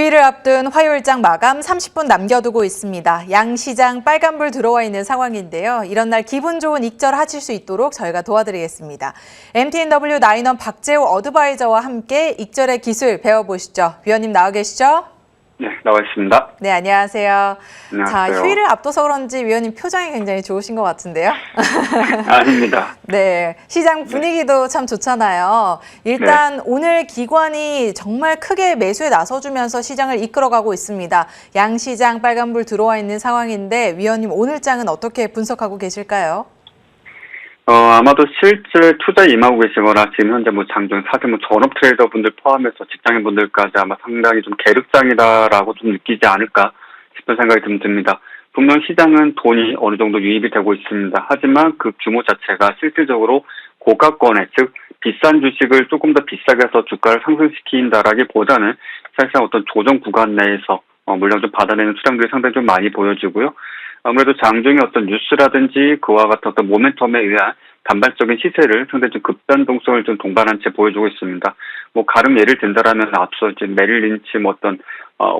휴일을 앞둔 화요일장 마감 30분 남겨두고 있습니다. 양시장 빨간불 들어와 있는 상황인데요. 이런 날 기분 좋은 익절 하실 수 있도록 저희가 도와드리겠습니다. MTNW 나인원 박재호 어드바이저와 함께 익절의 기술 배워보시죠. 위원님 나와 계시죠? 네, 나와 있습니다. 네, 안녕하세요. 안녕하세요. 자, 휴일을 앞둬서 그런지 위원님 표정이 굉장히 좋으신 것 같은데요. 아닙니다. 네, 시장 분위기도 참 좋잖아요. 일단 오늘 기관이 정말 크게 매수에 나서주면서 시장을 이끌어가고 있습니다. 양시장 빨간불 들어와 있는 상황인데 위원님 오늘 장은 어떻게 분석하고 계실까요? 아마도 실제 투자에 임하고 계시거나 지금 현재 장중 사실 전업 트레이더분들 포함해서 직장인분들까지 아마 상당히 좀 계륵장이다라고 좀 느끼지 않을까 싶은 생각이 좀 듭니다. 분명 시장은 돈이 어느 정도 유입이 되고 있습니다. 하지만 그 규모 자체가 실질적으로 고가권에, 즉 비싼 주식을 조금 더 비싸게 해서 주가를 상승시킨다라기보다는 사실상 어떤 조정 구간 내에서 물량 좀 받아내는 수량들이 상당히 좀 많이 보여지고요. 아무래도 장중에 어떤 뉴스라든지 그와 같은 어떤 모멘텀에 의한 단발적인 시세를 상당히 좀 급변동성을 좀 동반한 채 보여주고 있습니다. 가령 예를 든다라면 앞서 이제 메릴 린치 어떤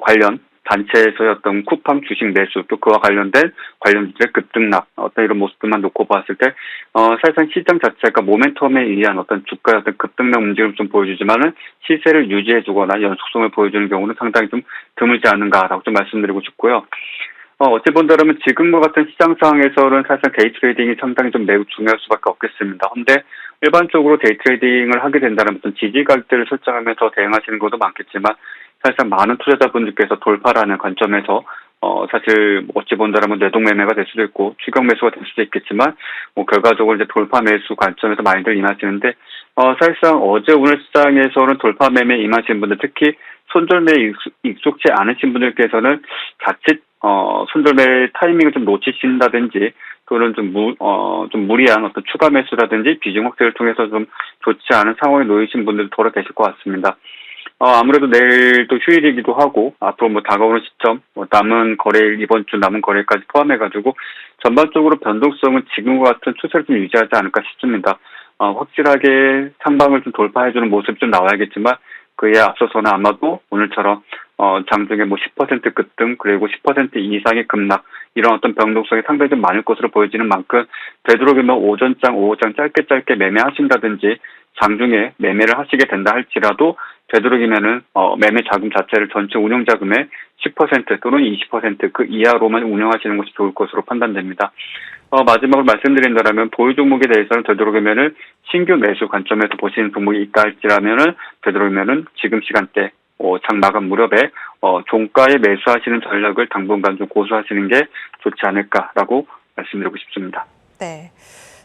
관련 단체에서의 어떤 쿠팡 주식 매수 또 그와 관련된 관련주의 급등락 어떤 이런 모습들만 놓고 봤을 때 사실상 시장 자체가 모멘텀에 의한 어떤 주가의 어떤 급등락 움직임을 좀 보여주지만은 시세를 유지해주거나 연속성을 보여주는 경우는 상당히 좀 드물지 않은가라고 좀 말씀드리고 싶고요. 어찌 본다면 지금과 같은 시장 상황에서는 사실상 데이 트레이딩이 상당히 좀 매우 중요할 수밖에 없겠습니다. 그런데 일반적으로 데이 트레이딩을 하게 된다면 어떤 지지 가격대를 설정하면서 대응하시는 것도 많겠지만 사실상 많은 투자자분들께서 돌파라는 관점에서 사실 어찌 본다면 뇌동 매매가 될 수도 있고 추격 매수가 될 수도 있겠지만 결과적으로 이제 돌파 매수 관점에서 많이들 임하시는데 사실상 어제 오늘 시장에서는 돌파 매매 임하신 분들 특히 손절매에 익숙치 않으신 분들께서는 자칫 손절매 타이밍을 좀 놓치신다든지 또는 좀 무리한 어떤 추가 매수라든지 비중 확대를 통해서 좀 좋지 않은 상황에 놓이신 분들 더러 계실 것 같습니다. 아무래도 내일 또 휴일이기도 하고 앞으로 다가오는 시점 남은 거래일 이번 주 남은 거래일까지 포함해가지고 전반적으로 변동성은 지금과 같은 추세를 좀 유지하지 않을까 싶습니다. 확실하게 상방을 좀 돌파해주는 모습이 좀 나와야겠지만 그에 앞서서는 아마도 오늘처럼 장중에 10% 급등 그리고 10% 이상의 급락 이런 어떤 변동성이 상당히 좀 많을 것으로 보여지는 만큼 되도록이면 오전장, 오후장 짧게 매매하신다든지 장중에 매매를 하시게 된다 할지라도 되도록이면은 매매 자금 자체를 전체 운용 자금의 10% 또는 20% 그 이하로만 운영하시는 것이 좋을 것으로 판단됩니다. 마지막으로 말씀드린다면 보유 종목에 대해서는 되도록이면은 신규 매수 관점에서 보시는 종목이 있다 할지라면은 되도록이면은 지금 시간대 장 마감 무렵에 종가에 매수하시는 전략을 당분간 좀 고수하시는 게 좋지 않을까라고 말씀드리고 싶습니다. 네.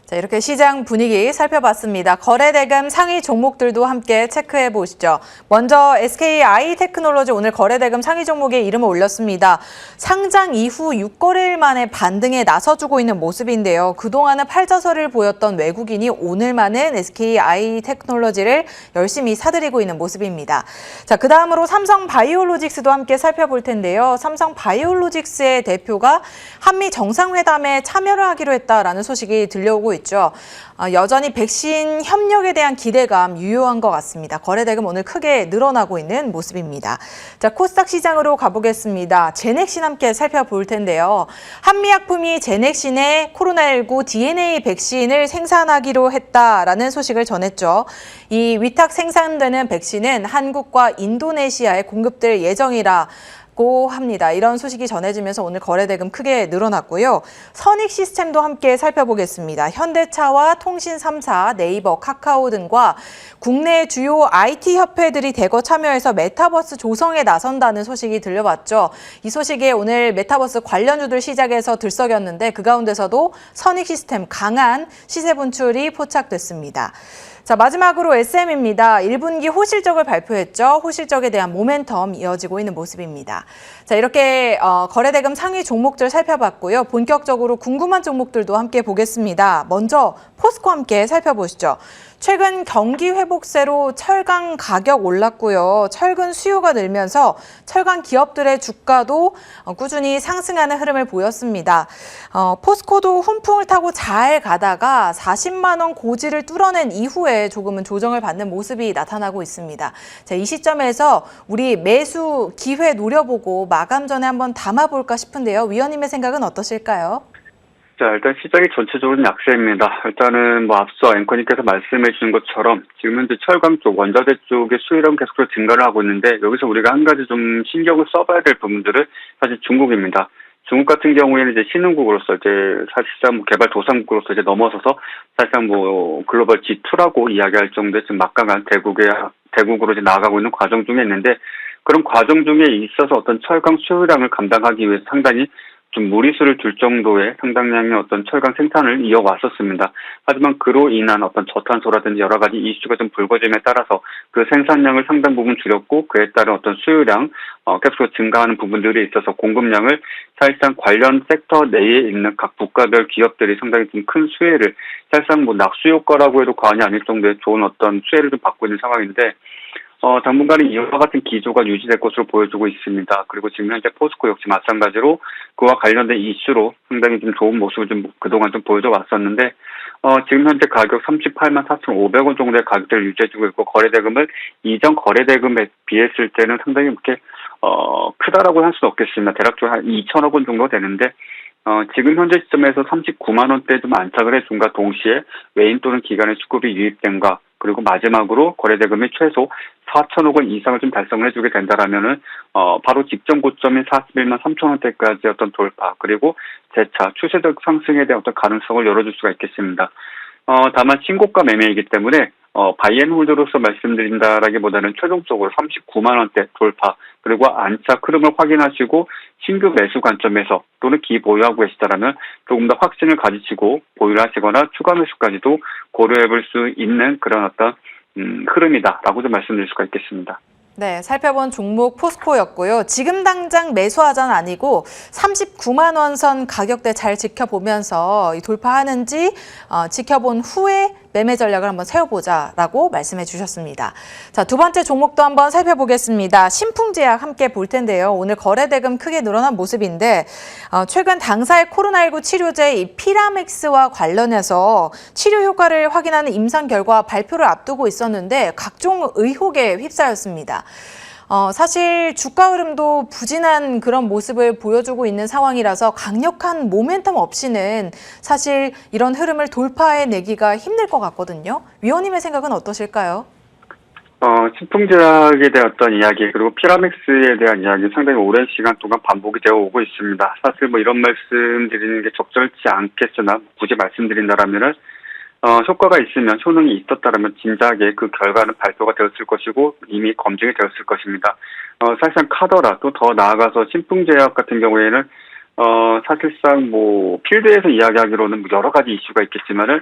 자, 이렇게 시장 분위기 살펴봤습니다. 거래대금 상위 종목들도 함께 체크해 보시죠. 먼저 SKI테크놀로지 오늘 거래대금 상위 종목에 이름을 올렸습니다. 상장 이후 6거래일 만에 반등에 나서주고 있는 모습인데요. 그동안은 팔자설을 보였던 외국인이 오늘 많은 SKI테크놀로지를 열심히 사들이고 있는 모습입니다. 자, 그 다음으로 삼성바이오로직스도 함께 살펴볼 텐데요. 삼성바이오로직스의 대표가 한미 정상회담에 참여를 하기로 했다라는 소식이 들려오고 있죠. 여전히 백신 협력에 대한 기대감 유효한 것 같습니다. 거래대금 오늘 크게 늘어나고 있는 모습입니다. 자, 코스닥 시장으로 가보겠습니다. 제넥신 함께 살펴볼 텐데요. 한미약품이 제넥신의 코로나19 DNA 백신을 생산하기로 했다라는 소식을 전했죠. 이 위탁 생산되는 백신은 한국과 인도네시아에 공급될 예정이라 합니다. 이런 소식이 전해지면서 오늘 거래대금 크게 늘어났고요. 선익시스템도 함께 살펴보겠습니다. 현대차와 통신 3사, 네이버, 카카오 등과 국내 주요 IT 협회들이 대거 참여해서 메타버스 조성에 나선다는 소식이 들려왔죠. 이 소식에 오늘 메타버스 관련주들 시작해서 들썩였는데 그 가운데서도 선익시스템 강한 시세 분출이 포착됐습니다. 자, 마지막으로 SM입니다. 1분기 호실적을 발표했죠. 호실적에 대한 모멘텀 이어지고 있는 모습입니다. 자, 이렇게 거래대금 상위 종목들 살펴봤고요. 본격적으로 궁금한 종목들도 함께 보겠습니다. 먼저 포스코 함께 살펴보시죠. 최근 경기 회복세로 철강 가격 올랐고요. 철근 수요가 늘면서 철강 기업들의 주가도 꾸준히 상승하는 흐름을 보였습니다. 포스코도 훈풍을 타고 잘 가다가 40만 원 고지를 뚫어낸 이후에 조금은 조정을 받는 모습이 나타나고 있습니다. 자, 이 시점에서 우리 매수 기회 노려보고 마감 전에 한번 담아볼까 싶은데요. 위원님의 생각은 어떠실까요? 자, 일단 시장이 전체적으로 약세입니다. 일단은 앞서 앵커님께서 말씀해 주신 것처럼 지금 현재 철강 쪽, 원자재 쪽의 수요量계속적으로 증가를 하고 있는데 여기서 우리가 한 가지 좀 신경을 써봐야 될 부분들은 사실 중국입니다. 중국 같은 경우에는 이제 신흥국으로서 이제 사실상 개발 도상국으로서 이제 넘어서서 사실상 글로벌 G2라고 이야기할 정도의 지금 막강한 대국으로 이제 나아가고 있는 과정 중에 있는데 그런 과정 중에 있어서 어떤 철강 수요량을 감당하기 위해서 상당히 좀 무리수를 둘 정도의 상당량의 어떤 철강 생산을 이어왔었습니다. 하지만 그로 인한 어떤 저탄소라든지 여러 가지 이슈가 좀 불거짐에 따라서 그 생산량을 상당 부분 줄였고 그에 따른 어떤 수요량 계속 증가하는 부분들이 있어서 공급량을 사실상 관련 섹터 내에 있는 각 국가별 기업들이 상당히 좀 큰 수혜를 사실상 낙수 효과라고 해도 과언이 아닐 정도의 좋은 어떤 수혜를 좀 받고 있는 상황인데 당분간은 이와 같은 기조가 유지될 것으로 보여지고 있습니다. 그리고 지금 현재 포스코 역시 마찬가지로 그와 관련된 이슈로 상당히 좀 좋은 모습을 좀 그동안 좀 보여줘 왔었는데, 지금 현재 가격 38만 4,500원 정도의 가격대를 유지해주고 있고, 거래대금을 이전 거래대금에 비했을 때는 상당히 이렇게, 크다라고 할 수는 없겠습니다. 대략적으로 한 2천억 원 정도 되는데, 지금 현재 시점에서 39만 원대 좀 안착을 해준과 동시에 외인 또는 기관의 수급이 유입된과 그리고 마지막으로 거래대금이 최소 4천억 원 이상을 좀 달성을 해주게 된다라면은 바로 직전 고점인 41만 3천 원대까지 어떤 돌파 그리고 재차 추세적 상승에 대한 어떤 가능성을 열어줄 수가 있겠습니다. 다만 신고가 매매이기 때문에 바이앤홀드로서 말씀드린다라기보다는 최종적으로 39만 원대 돌파 그리고 안착 흐름을 확인하시고 신규 매수 관점에서 또는 기보유하고 계시다라면 조금 더 확신을 가지시고 보유를 하시거나 추가 매수까지도 고려해볼 수 있는 그런 어떤 흐름이다라고 좀 말씀드릴 수가 있겠습니다. 네, 살펴본 종목 포스코였고요. 지금 당장 매수하자는 아니고 39만 원 선 가격대 잘 지켜보면서 돌파하는지 지켜본 후에 매매 전략을 한번 세워보자라고 말씀해 주셨습니다. 자, 두 번째 종목도 한번 살펴보겠습니다. 신풍제약 함께 볼 텐데요. 오늘 거래대금 크게 늘어난 모습인데 최근 당사의 코로나19 치료제 이 피라맥스와 관련해서 치료 효과를 확인하는 임상 결과 발표를 앞두고 있었는데 각종 의혹에 휩싸였습니다. 사실 주가 흐름도 부진한 그런 모습을 보여주고 있는 상황이라서 강력한 모멘텀 없이는 사실 이런 흐름을 돌파해내기가 힘들 것 같거든요. 위원님의 생각은 어떠실까요? 신풍제약에 대한 어떤 이야기 그리고 피라맥스에 대한 이야기 상당히 오랜 시간 동안 반복이 되어 오고 있습니다. 사실 이런 말씀 드리는 게 적절치 않겠으나 굳이 말씀드린다라면은 효과가 있으면 효능이 있었다라면 진작에 그 결과는 발표가 되었을 것이고 이미 검증이 되었을 것입니다. 사실상 카더라 또 더 나아가서 신풍제약 같은 경우에는 사실상 필드에서 이야기하기로는 여러 가지 이슈가 있겠지만은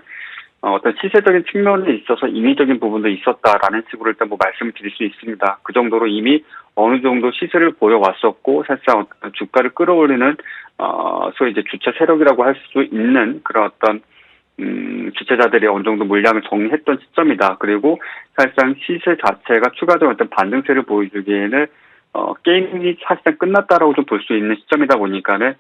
어떤 시세적인 측면에 있어서 인위적인 부분도 있었다라는 식으로 일단 말씀을 드릴 수 있습니다. 그 정도로 이미 어느 정도 시세를 보여왔었고 사실상 주가를 끌어올리는 소위 이제 주체 세력이라고 할 수 있는 그런 어떤 주체자들이 어느 정도 물량을 정리했던 시점이다. 그리고 사실상 시세 자체가 추가적인 어떤 반등세를 보여주기에는 게임이 사실상 끝났다라고 좀 볼 수 있는 시점이다 보니까는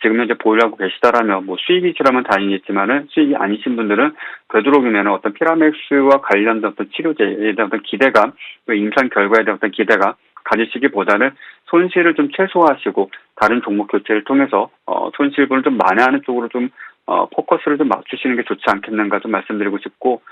지금 현재 보유하고 계시다라면 수익이시라면 다행이겠지만은 수익이 아니신 분들은 되도록이면 어떤 피라맥스와 관련된 어떤 치료제에 대한 어떤 기대감, 또 임상 결과에 대한 어떤 기대감 가지시기보다는 손실을 좀 최소화하시고 다른 종목 교체를 통해서 손실분을 좀 만회하는 쪽으로 좀 포커스를 좀 맞추시는 게 좋지 않겠는가 좀 말씀드리고 싶고,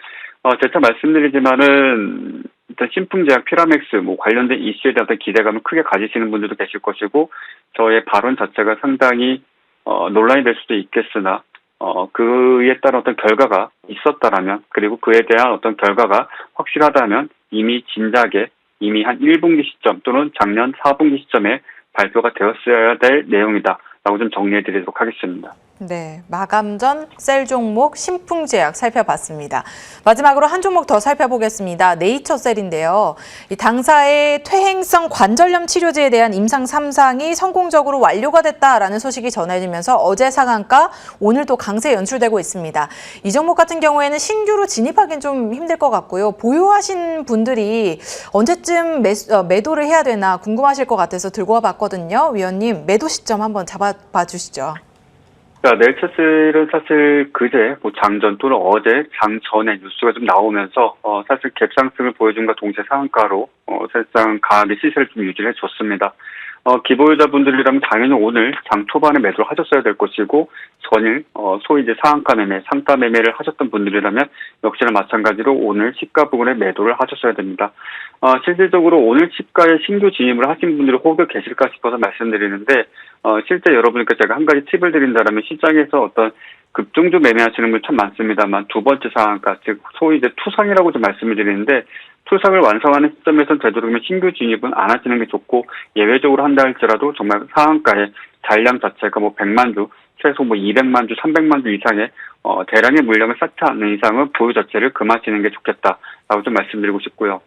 재차 말씀드리지만은, 일단 신풍제약, 피라맥스, 관련된 이슈에 대한 기대감을 크게 가지시는 분들도 계실 것이고, 저의 발언 자체가 상당히, 논란이 될 수도 있겠으나, 그에 따른 어떤 결과가 있었다라면, 그리고 그에 대한 어떤 결과가 확실하다면, 이미 진작에, 이미 한 1분기 시점 또는 작년 4분기 시점에 발표가 되었어야 될 내용이다. 라고 좀 정리해 드리도록 하겠습니다. 네, 마감 전 셀 종목 신풍제약 살펴봤습니다. 마지막으로 한 종목 더 살펴보겠습니다. 네이처셀인데요. 이 당사의 퇴행성 관절염 치료제에 대한 임상 3상이 성공적으로 완료가 됐다라는 소식이 전해지면서 어제 상한가, 오늘도 강세 연출되고 있습니다. 이 종목 같은 경우에는 신규로 진입하기는 좀 힘들 것 같고요. 보유하신 분들이 언제쯤 매도를 해야 되나 궁금하실 것 같아서 들고 와봤거든요. 위원님, 매도 시점 한번 잡아봐 주시죠. 자, 네이처셀은 사실 그제, 장전 또는 어제, 장전에 뉴스가 좀 나오면서, 사실 갭상승을 보여준과 동시에 상한가로, 사실상 강하게 시세를 좀 유지를 해줬습니다. 기보유자분들이라면 당연히 오늘 장 초반에 매도를 하셨어야 될 것이고, 전일, 소위 이제 상한가 매매, 상가 매매를 하셨던 분들이라면 역시나 마찬가지로 오늘 시가 부분에 매도를 하셨어야 됩니다. 실질적으로 오늘 시가에 신규 진입을 하신 분들이 혹여 계실까 싶어서 말씀드리는데, 실제 여러분께 제가 한 가지 팁을 드린다면 시장에서 어떤 급등주 매매하시는 분 참 많습니다만 두 번째 상한가, 즉 소위 이제 투상이라고 좀 말씀을 드리는데 투상을 완성하는 시점에서는 되도록이면 신규 진입은 안 하시는 게 좋고 예외적으로 한다 할지라도 정말 상한가에 잔량 자체가 100만 주, 최소 200만 주, 300만 주 이상의 대량의 물량을 쌓지 않는 이상은 보유 자체를 금하시는 게 좋겠다라고 좀 말씀드리고 싶고요.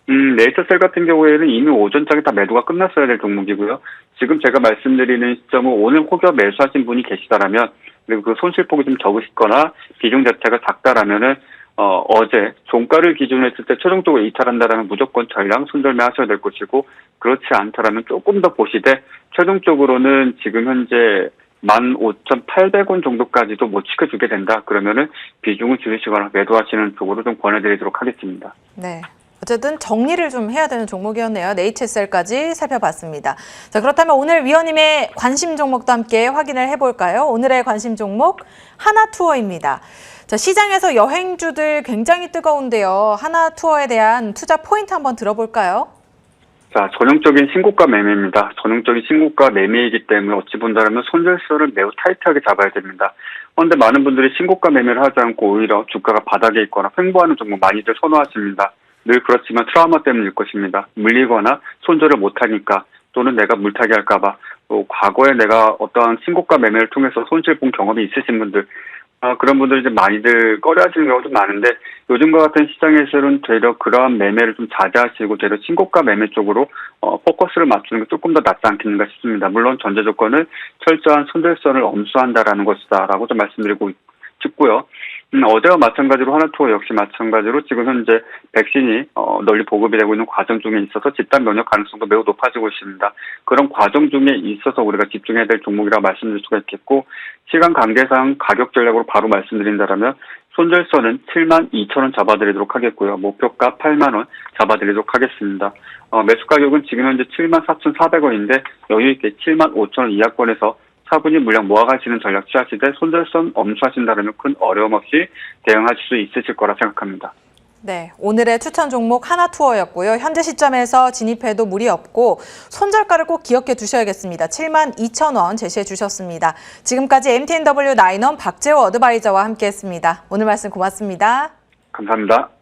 네이처셀 같은 경우에는 이미 오전장에 다 매도가 끝났어야 될 종목이고요. 지금 제가 말씀드리는 시점은 오늘 혹여 매수하신 분이 계시다라면 그리고 그 손실폭이 좀 적으시거나 비중 자체가 작다라면은 어제 종가를 기준으로 했을 때 최종적으로 이탈한다라면 무조건 전량 손절매 하셔야 될 것이고 그렇지 않다라면 조금 더 보시되 최종적으로는 지금 현재 15,800원 정도까지도 못 지켜주게 된다. 그러면은 비중을 줄이시거나 매도하시는 쪽으로 좀 권해드리도록 하겠습니다. 네. 어쨌든 정리를 좀 해야 되는 종목이었네요. 네이처셀까지 살펴봤습니다. 자, 그렇다면 오늘 위원님의 관심 종목도 함께 확인을 해볼까요? 오늘의 관심 종목 하나투어입니다. 자, 시장에서 여행주들 굉장히 뜨거운데요. 하나투어에 대한 투자 포인트 한번 들어볼까요? 자, 전형적인 신고가 매매입니다. 전형적인 신고가 매매이기 때문에 어찌 본다면 손절선을 매우 타이트하게 잡아야 됩니다. 그런데 많은 분들이 신고가 매매를 하지 않고 오히려 주가가 바닥에 있거나 횡보하는 종목 많이들 선호하십니다. 늘 그렇지만 트라우마 때문일 것입니다. 물리거나 손절을 못하니까 또는 내가 물타기 할까봐 또 과거에 내가 어떠한 신고가 매매를 통해서 손실 본 경험이 있으신 분들 그런 분들이 이제 많이들 꺼려하시는 경우도 많은데 요즘과 같은 시장에서는 되려 그러한 매매를 좀 자제하시고 되려 신고가 매매 쪽으로 포커스를 맞추는 게 조금 더 낫지 않겠는가 싶습니다. 물론 전제 조건은 철저한 손절선을 엄수한다라는 것이다라고 좀 말씀드리고 싶고요. 어제와 마찬가지로 하나투어 역시 마찬가지로 지금 현재 백신이 널리 보급이 되고 있는 과정 중에 있어서 집단 면역 가능성도 매우 높아지고 있습니다. 그런 과정 중에 있어서 우리가 집중해야 될 종목이라고 말씀드릴 수가 있겠고 시간 관계상 가격 전략으로 바로 말씀드린다면 손절선은 72,000원 잡아드리도록 하겠고요. 목표가 8만원 잡아드리도록 하겠습니다. 매수 가격은 지금 현재 74,400원인데 여유있게 75,000원 이하권에서 차분히 물량 모아가시는 전략 취하시되 손절선 엄수하신다면 큰 어려움 없이 대응하실 수 있으실 거라 생각합니다. 네, 오늘의 추천 종목 하나투어였고요. 현재 시점에서 진입해도 무리 없고 손절가를 꼭 기억해 두셔야겠습니다. 72,000원 제시해 주셨습니다. 지금까지 MTNW 나인원 박재호 어드바이저와 함께했습니다. 오늘 말씀 고맙습니다. 감사합니다.